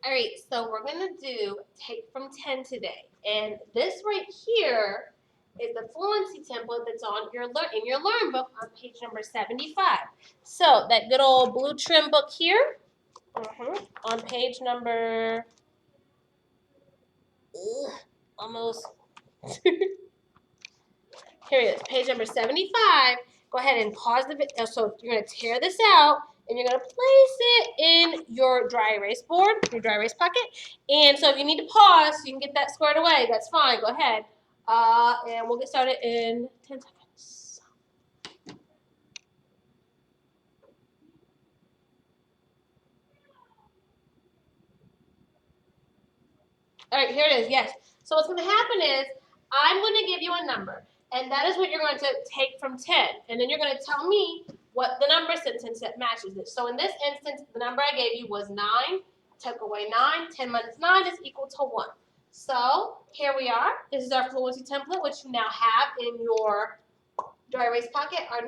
All right, so we're gonna do take from 10 today. And this right here is the fluency template that's on your in your learn book on page number 75. So that good old blue trim book here, on page number, almost, here it is, page number 75. Go ahead and pause the video. So you're gonna tear this out and you're gonna place it in your dry erase board, your dry erase pocket. And so if you need to pause so you can get that squared away, that's fine, go ahead. And we'll get started in 10 seconds. All right, here it is, yes. So what's gonna happen is, I'm gonna give you a number, and that is what you're going to take from 10. And then you're gonna tell me what the number sentence that matches it. So in this instance, the number I gave you was 9, took away 9, 10 minus 9 is equal to 1. So here we are. This is our fluency template, which you now have in your dry erase pocket. Our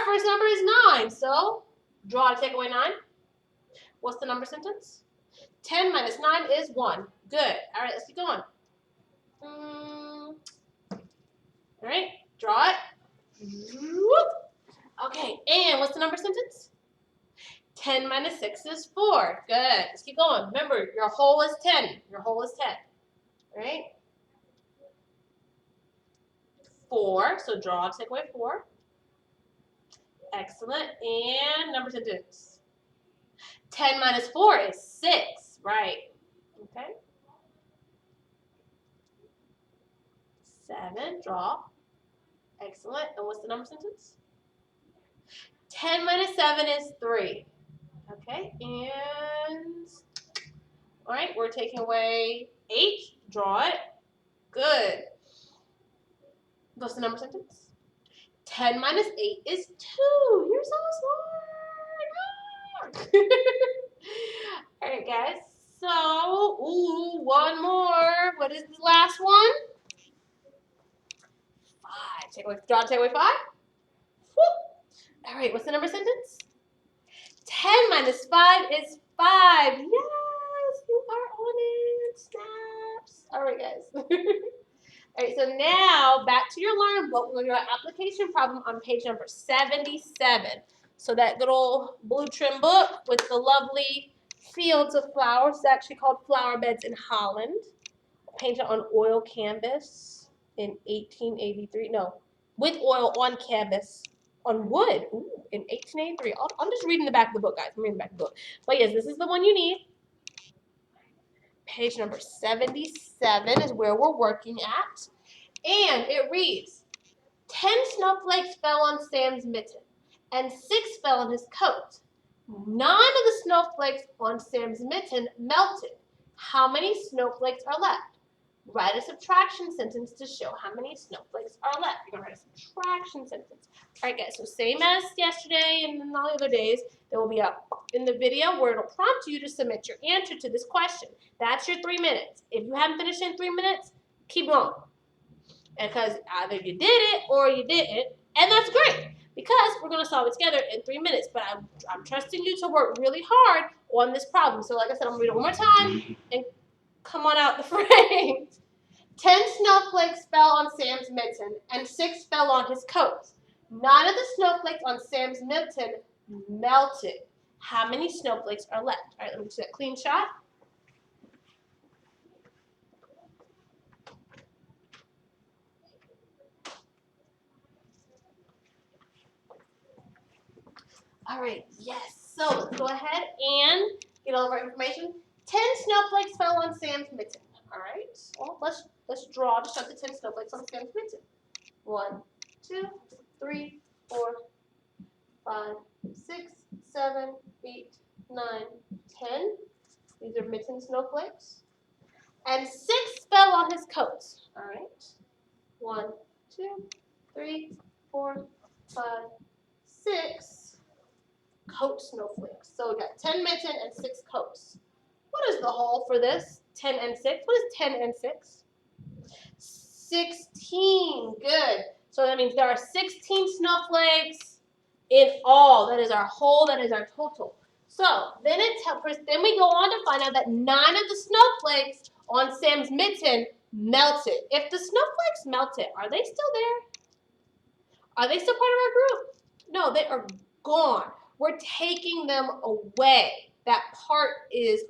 first number is 9. So draw to take away 9. What's the number sentence? 10 minus 9 is 1. Good. All right, let's keep going. All right, draw it. Okay, and what's the number sentence? 10 minus 6 is 4. Good. Let's keep going. Remember, your whole is 10. Your whole is 10. All right? 4. So draw, take away 4. Excellent. And number sentence. 10 minus 4 is 6. Right. Okay. 7. Draw. Excellent. And what's the number sentence? 10 minus 7 is 3. Okay. And all right, we're taking away 8. Draw it. Good. What's the number sentence? 10 minus 8 is 2. You're so smart. All right, guys. So, one more. What is the last one? 5. Take away 5. Woo. All right, what's the number sentence? 10 minus 5 is 5. Yes, you are on it. Snaps. All right, guys. All right, so now back to your learn book. We're going to do an application problem on page number 77. So that good old blue trim book with the lovely fields of flowers. It's actually called Flower Beds in Holland. Painted on oil canvas in 1883. No, with oil on canvas. On wood in 1883. I'm just reading the back of the book, guys. I'm reading the back of the book. But yes, this is the one you need. Page number 77 is where we're working at. And it reads, 10 snowflakes fell on Sam's mitten, and 6 fell on his coat. None of the snowflakes on Sam's mitten melted. How many snowflakes are left? Write a subtraction sentence to show how many snowflakes are left. You're going to write a subtraction sentence. All right, guys, so same as yesterday and all the other days, there will be in the video where it'll prompt you to submit your answer to this question. That's your 3 minutes. If you haven't finished in 3 minutes, keep going. Because either you did it or you didn't, and that's great. Because we're going to solve it together in 3 minutes. But I'm trusting you to work really hard on this problem. So like I said, I'm going to read it one more time and come on out the frame. 10 snowflakes fell on Sam's mitten, and 6 fell on his coat. None of the snowflakes on Sam's mitten melted. How many snowflakes are left? All right, let me see that clean shot. All right, yes. So let's go ahead and get all of our information. 10 snowflakes fell on Sam's mitten. All right. Well, let's draw to show the 10 snowflakes on Sam's mitten. 1, 2, 3, 4, 5, 6, 7, 8, 9, 10. These are mitten snowflakes. And 6 fell on his coat. All right. 1, 2, 3, 4, 5, 6. Coat snowflakes. So we got 10 mitten and 6 coats. What is the whole for this? 10 and 6. What is 10 and 6? 16. Good. So that means there are 16 snowflakes in all. That is our whole. That is our total. So then then we go on to find out that 9 of the snowflakes on Sam's mitten melted. If the snowflakes melted, are they still there? Are they still part of our group? No, they are gone. We're taking them away. That part is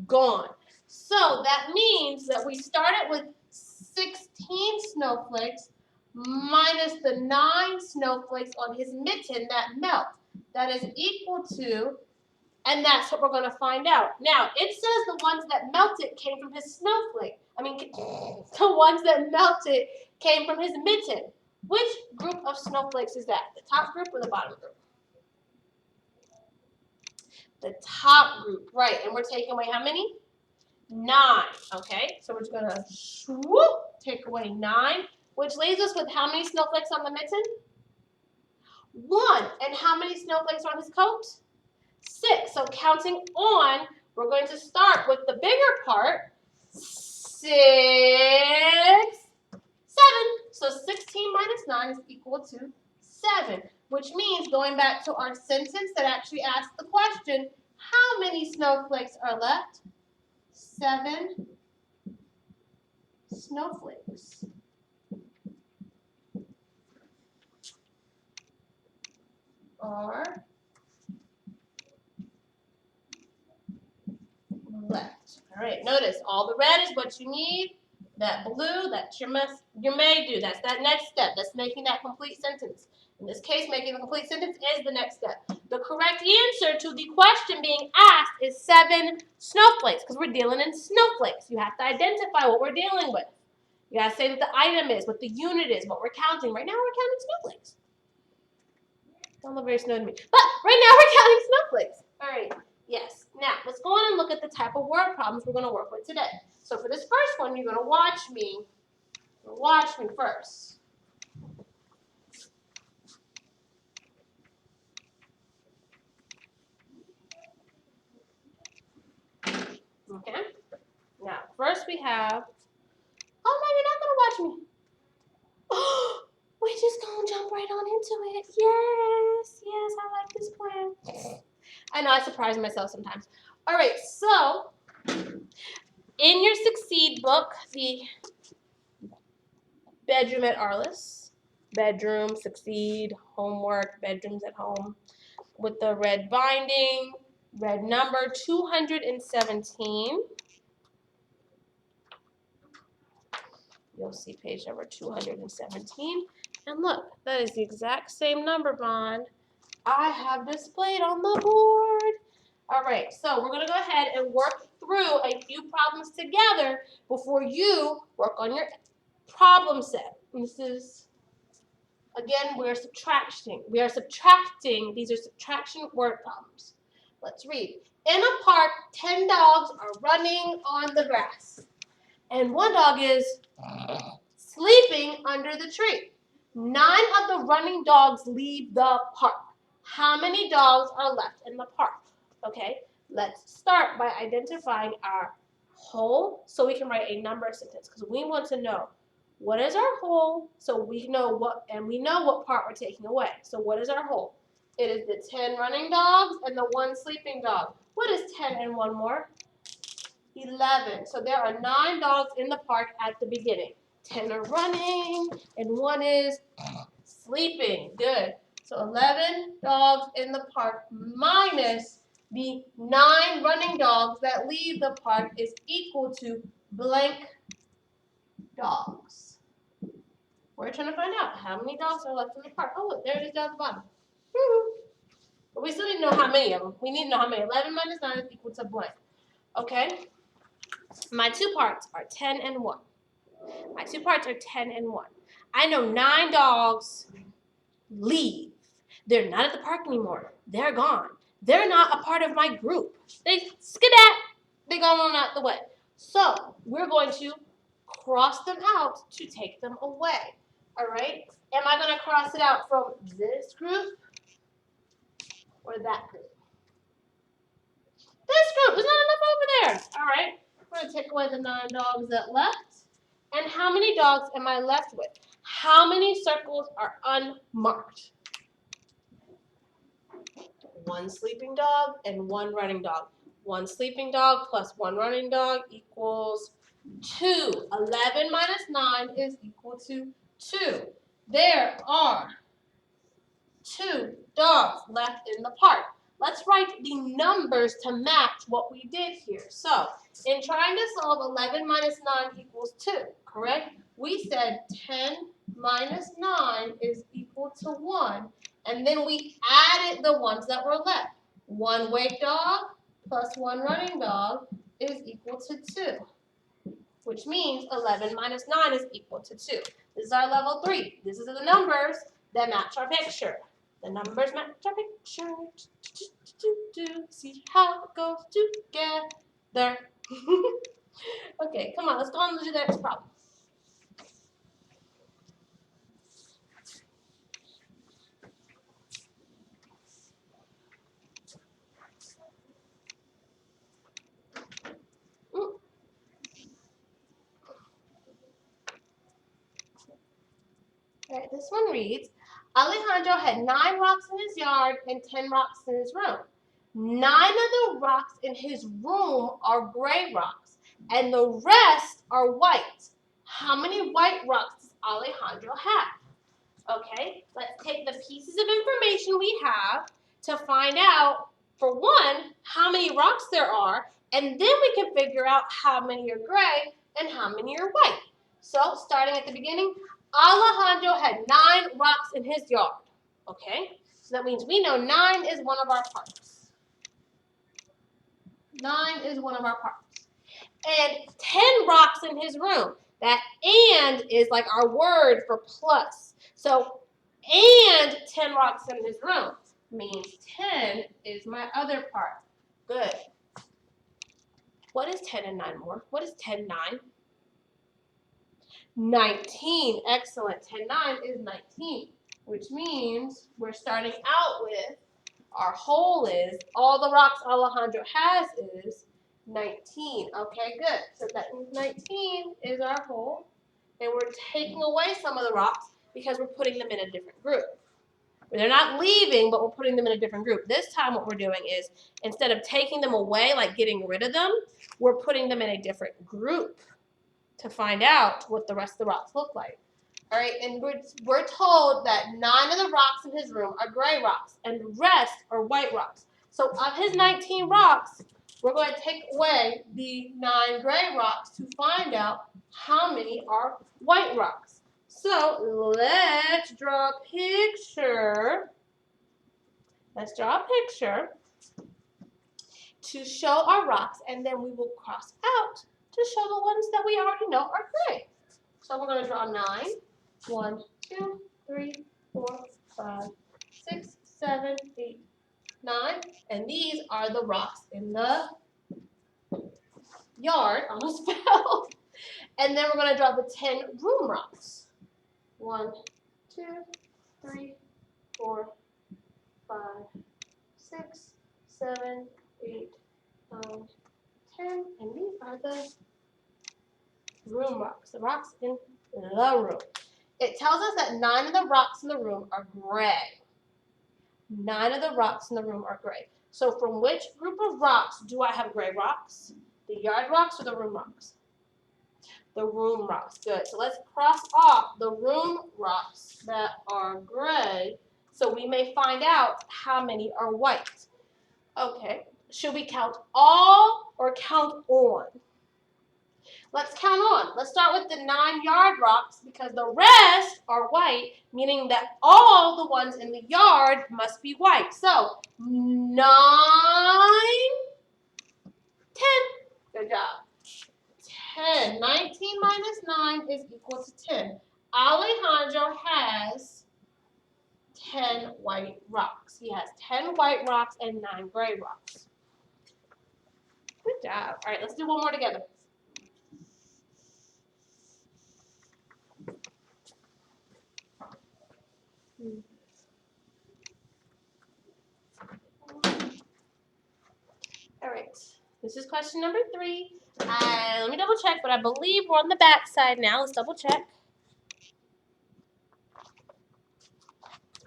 gone. So that means that we started with 16 snowflakes minus the 9 snowflakes on his mitten that melt. That is equal to, and that's what we're going to find out. Now, it says the ones that melted came from his snowflake. The ones that melted came from his mitten. Which group of snowflakes is that? The top group or the bottom group? The top group, right. And we're taking away how many? 9, okay? So we're just going to swoop, take away 9, which leaves us with how many snowflakes on the mitten? 1. And how many snowflakes on his coat? 6. So counting on, we're going to start with the bigger part. 6, 7. So 16 minus 9 is equal to 7, which means going back to our sentence that actually asked the question, how many snowflakes are left? 7 snowflakes. Are left. All right, notice all the red is what you need. That blue, that's your may do. That's that next step. That's making that complete sentence. In this case, making the complete sentence is the next step. The correct answer to the question being asked is 7 snowflakes because we're dealing in snowflakes. You have to identify what we're dealing with. You got to say that the item is, what the unit is, what we're counting. Right now, we're counting snowflakes. Don't look very snow to me. But right now, we're counting snowflakes. All right. Yes. Now, let's go on and look at the type of word problems we're going to work with today. So for this first one, you're going to watch me. Watch me first. Okay. Now, first we have. Oh no, you're not going to watch me. Oh, we're just going to jump right on into it. Yes, I like this plan. I know I surprise myself sometimes. All right, so in your Succeed book, the bedroom at Arliss, bedroom, Succeed, homework, bedrooms at home, with the red binding, red number 217. You'll see page number 217. And look, that is the exact same number bond I have displayed on the board. All right, so we're going to go ahead and work through a few problems together before you work on your problem set. And this is, again, we're subtracting. We are subtracting. These are subtraction word problems. Let's read. In a park, 10 dogs are running on the grass. And one dog is sleeping under the tree. 9 of the running dogs leave the park. How many dogs are left in the park? Okay, let's start by identifying our whole so we can write a number sentence because we want to know what is our whole so we know what, and we know what part we're taking away. So what is our whole? It is the 10 running dogs and the 1 sleeping dog. What is 10 and 1 more? 11. So there are 9 dogs in the park at the beginning. 10 are running and 1 is sleeping. Good. So 11 dogs in the park minus the 9 running dogs that leave the park is equal to blank dogs. We're trying to find out how many dogs are left in the park. Oh, look, there it is down at the bottom. But we still need to know how many of them. We need to know how many. 11 minus 9 is equal to blank. Okay? My 2 parts are 10 and 1. My 2 parts are 10 and 1. I know 9 dogs leave. They're not at the park anymore. They're gone. They're not a part of my group. They skedat. They gone on out the way. So we're going to cross them out to take them away. All right? Am I going to cross it out from this group or that group? This group. There's not enough over there. All right? We're going to take away the 9 dogs that left. And how many dogs am I left with? How many circles are unmarked? one sleeping dog and one running dog. One sleeping dog plus one running dog equals 2. 11 minus 9 is equal to 2. There are 2 dogs left in the park. Let's write the numbers to match what we did here. So, in trying to solve 11 minus 9 equals 2, correct? We said 10 minus 9 is equal to 1, and then we added the ones that were left. 1 wake dog plus 1 running dog is equal to 2, which means 11 minus 9 is equal to 2. This is our level 3. This is the numbers that match our picture. The numbers match our picture. See how it goes together. Okay, come on, let's go on to the next problem. All right, this one reads, Alejandro had 9 rocks in his yard and 10 rocks in his room. 9 of the rocks in his room are gray rocks, and the rest are white. How many white rocks does Alejandro have? Okay, let's take the pieces of information we have to find out, for one, how many rocks there are, and then we can figure out how many are gray and how many are white. So, starting at the beginning, Alejandro had 9 rocks in his yard. Okay, so that means we know 9 is one of our parts. 9 is one of our parts. And 10 rocks in his room. That and is like our word for plus. So, and 10 rocks in his room means 10 is my other part. Good. What is 10 and 9 more? What is 10, 9? 19. Excellent. 10, 9 is 19, which means we're starting out with our whole is, all the rocks Alejandro has is 19. Okay, good. So that means 19 is our whole. And we're taking away some of the rocks because we're putting them in a different group. They're not leaving, but we're putting them in a different group. This time what we're doing is, instead of taking them away, like getting rid of them, we're putting them in a different group to find out what the rest of the rocks look like. All right, and we're told that 9 of the rocks in his room are gray rocks, and the rest are white rocks. So of his 19 rocks, we're going to take away the 9 gray rocks to find out how many are white rocks. So let's draw a picture. Let's draw a picture to show our rocks, and then we will cross out to show the ones that we already know are gray. So we're going to draw 9. 1, 2, 3, 4, 5, 6, 7, 8, 9. And these are the rocks in the yard. Almost fell. And then we're going to draw the 10 room rocks. 1, 2, 3, 4, 5, 6, 7, 8, 9, 10. And these are the room rocks. The rocks in the room. It tells us that 9 of the rocks in the room are gray. 9 of the rocks in the room are gray. So from which group of rocks do I have gray rocks? The yard rocks or the room rocks? The room rocks. Good. So let's cross off the room rocks that are gray so we may find out how many are white. Okay. Should we count all or count on? Let's count on. Let's start with the 9 yard rocks because the rest are white, meaning that all the ones in the yard must be white. So 9, 10. Good job. 10. 19 minus 9 is equal to 10. Alejandro has 10 white rocks. He has 10 white rocks and 9 gray rocks. Good job. All right, let's do one more together. All right, this is question number 3. Let me double check, but I believe we're on the back side now. Let's double check.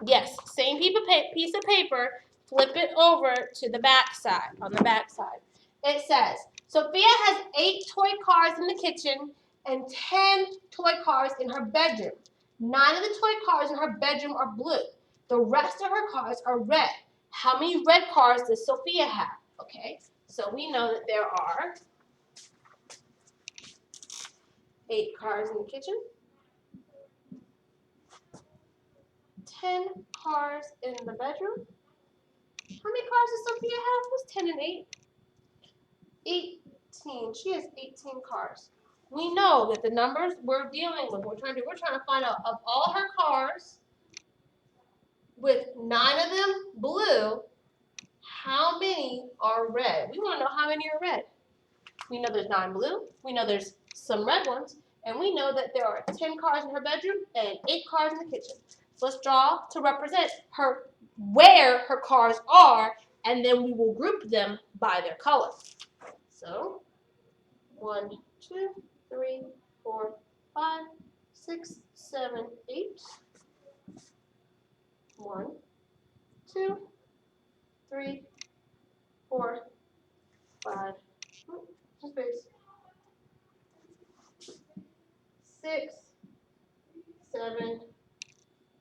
Yes, same piece of paper, flip it over to the back side, on the back side. It says, Sophia has 8 toy cars in the kitchen and 10 toy cars in her bedroom. 9 of the toy cars in her bedroom are blue. The rest of her cars are red. How many red cars does Sophia have? Okay, so we know that there are 8 cars in the kitchen, 10 cars in the bedroom. How many cars does Sophia have? What's 10 and 8? 18. She has 18 cars. We know that the numbers we're dealing with, we're trying to find out of all her cars, with 9 of them blue, how many are red? We want to know how many are red. We know there's 9 blue. We know there's some red ones. And we know that there are 10 cars in her bedroom and 8 cars in the kitchen. So let's draw to represent her where her cars are, and then we will group them by their color. So 1, 2, 3, 4, 5, 6, 7, 8. 1, 2, 3, 4, 5. Space. 6, 7,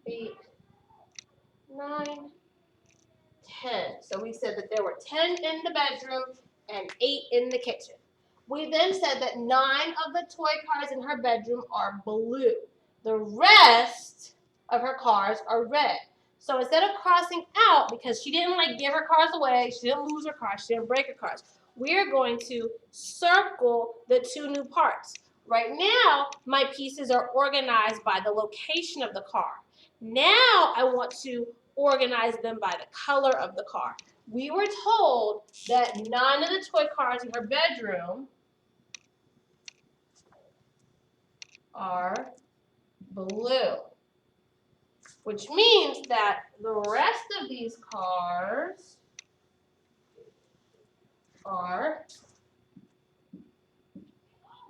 8, 9, 10. So we said that there were 10 in the bedroom and 8 in the kitchen. We then said that 9 of the toy cars in her bedroom are blue. The rest of her cars are red. So instead of crossing out, because she didn't give her cars away, she didn't lose her cars, she didn't break her cars, we're going to circle the 2 new parts. Right now, my pieces are organized by the location of the car. Now I want to organize them by the color of the car. We were told that 9 of the toy cars in her bedroom are blue, which means that the rest of these cars are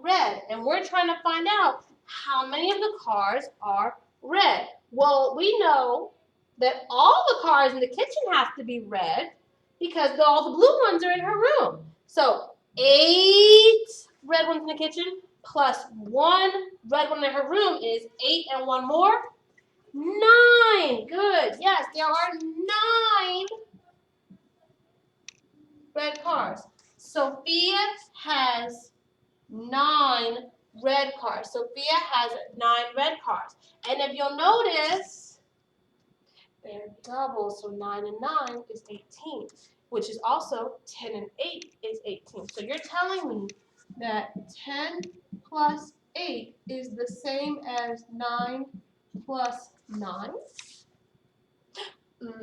red. And we're trying to find out how many of the cars are red. Well, we know that all the cars in the kitchen have to be red because all the blue ones are in her room. So 8 red ones in the kitchen plus 1 red one in her room is 8 and 1 more. 9. Good. Yes, there are 9 red cars. Sophia has 9 red cars. Sophia has 9 red cars. And if you'll notice, they're double. So 9 and 9 is 18, which is also 10 and 8 is 18. So you're telling me that 10 plus 8 is the same as 9 plus 9? Oh,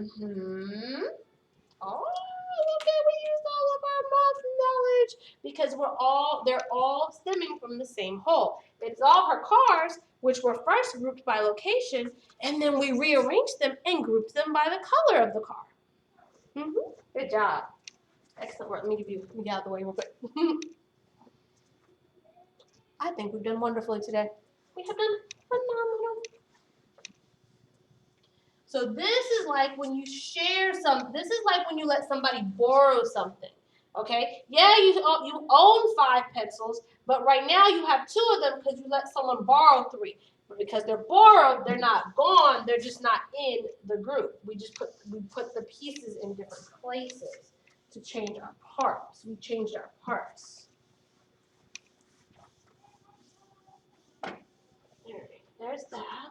okay, we used all of our math knowledge because they're all stemming from the same hole. It's all her cars, which were first grouped by location, and then we rearranged them and grouped them by the color of the car. Good job. Excellent work. Let me get out of the way real quick. I think we've done wonderfully today. We have done phenomenal. So this is like when you share something. This is like when you let somebody borrow something. Okay? Yeah, you own 5 pencils, but right now you have 2 of them because you let someone borrow 3. But because they're borrowed, they're not gone. They're just not in the group. We put the pieces in different places to change our parts. We changed our parts. All right, there's that.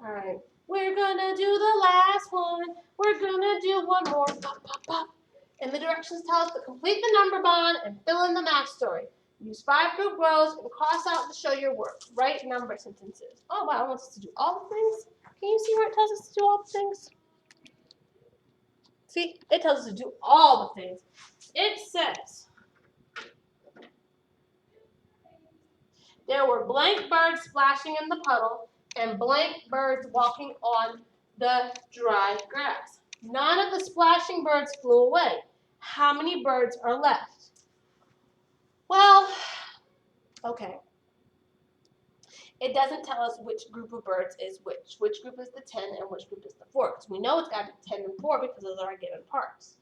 All right. We're gonna do the last one. We're gonna do one more. Pop, pop, pop. And the directions tell us to complete the number bond and fill in the math story. Use 5 group rows and cross out to show your work. Write number sentences. Oh, wow, it wants us to do all the things. Can you see where it tells us to do all the things? See, it tells us to do all the things. It says, there were blank birds splashing in the puddle and blank birds walking on the dry grass. None of the splashing birds flew away. How many birds are left? Well, okay. it doesn't tell us which group of birds is which group is the 10 and which group is the 4, because we know it's got to be 10 and 4 because those are our given parts.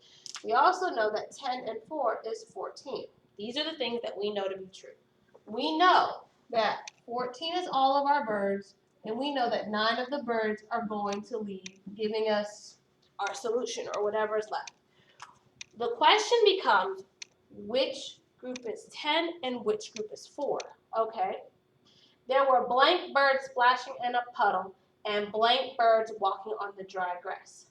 We also know that 10 and 4 is 14. These are the things that we know to be true. We know that 14 is all of our birds, and we know that 9 of the birds are going to leave, giving us our solution or whatever is left. The question becomes, which group is 10 and which group is 4? Okay. There were blank birds splashing in a puddle and blank birds walking on the dry grass.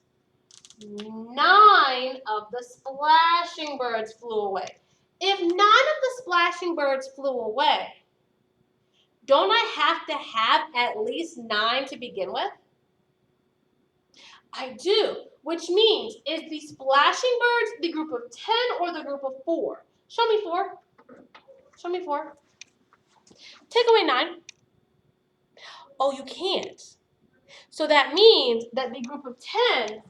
9 of the splashing birds flew away. If 9 of the splashing birds flew away, don't I have to have at least 9 to begin with? I do, which means, is the splashing birds the group of 10 or the group of 4? Show me 4. Show me 4. Take away 9. Oh, you can't. So that means that the group of 10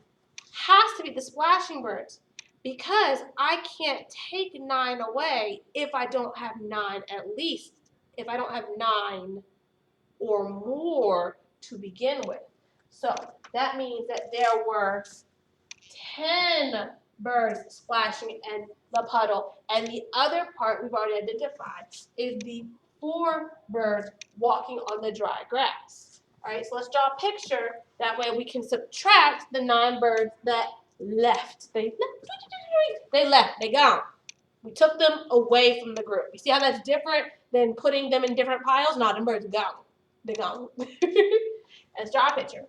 has to be the splashing birds, because I can't take 9 away if I don't have 9 at least, if I don't have 9 or more to begin with. So that means that there were 10 birds splashing in the puddle, and the other part we've already identified is the 4 birds walking on the dry grass. All right, so let's draw a picture. That way we can subtract the 9 birds that left. They left. They gone. We took them away from the group. You see how that's different than putting them in different piles? No, them birds are gone. They're gone. Let's draw a picture.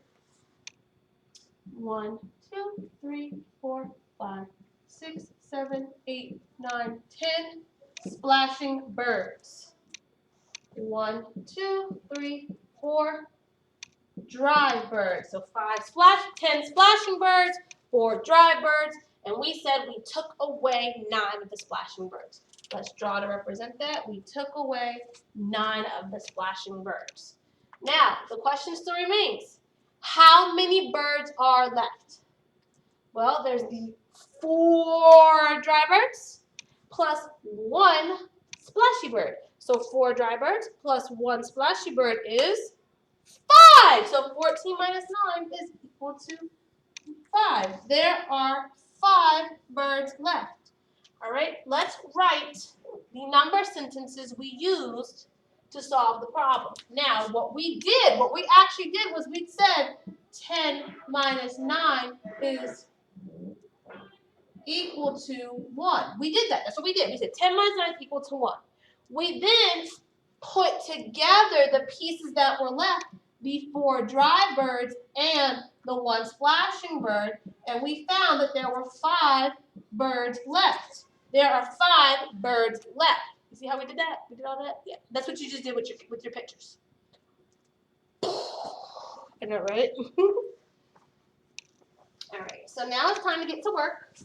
1, 2, 3, 4, 5, 6, 7, 8, 9, 10 splashing birds. 1, 2, 3, 4 dry birds. So 10 splashing birds, 4 dry birds, and we said we took away 9 of the splashing birds. Let's draw to represent that. We took away 9 of the splashing birds. Now, the question still remains. How many birds are left? Well, there's the 4 dry birds plus 1 splashy bird. So 4 dry birds plus 1 splashy bird is 5. So 14 minus 9 is equal to 5. There are 5 birds left. All right, let's write the number sentences we used to solve the problem. Now, what we actually did was we said 10 minus 9 is equal to 1. We did that. That's what we did. We said 10 minus 9 is equal to 1. We then put together the pieces that were left, the 4 dry birds and the 1 splashing bird, and we found that there were 5 birds left. There are 5 birds left. You see how we did that? We did all that? Yeah. That's what you just did with your pictures. I know, right? All right. So now it's time to get to work.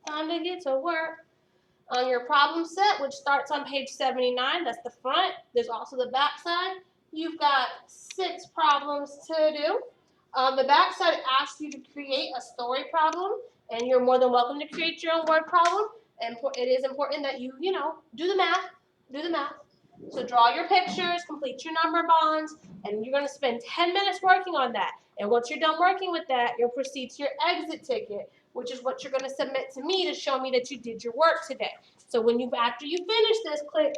Time to get to work. On your problem set, which starts on page 79, that's the front. There's also the back side. You've got 6 problems to do. The back side asks you to create a story problem, and you're more than welcome to create your own word problem. And it is important that you do the math. Do the math. So draw your pictures, complete your number bonds, and you're going to spend 10 minutes working on that. And once you're done working with that, you'll proceed to your exit ticket, which is what you're going to submit to me to show me that you did your work today. So after you finish this, click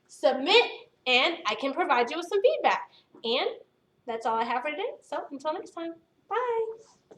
submit, and I can provide you with some feedback. And that's all I have for today. So until next time, bye.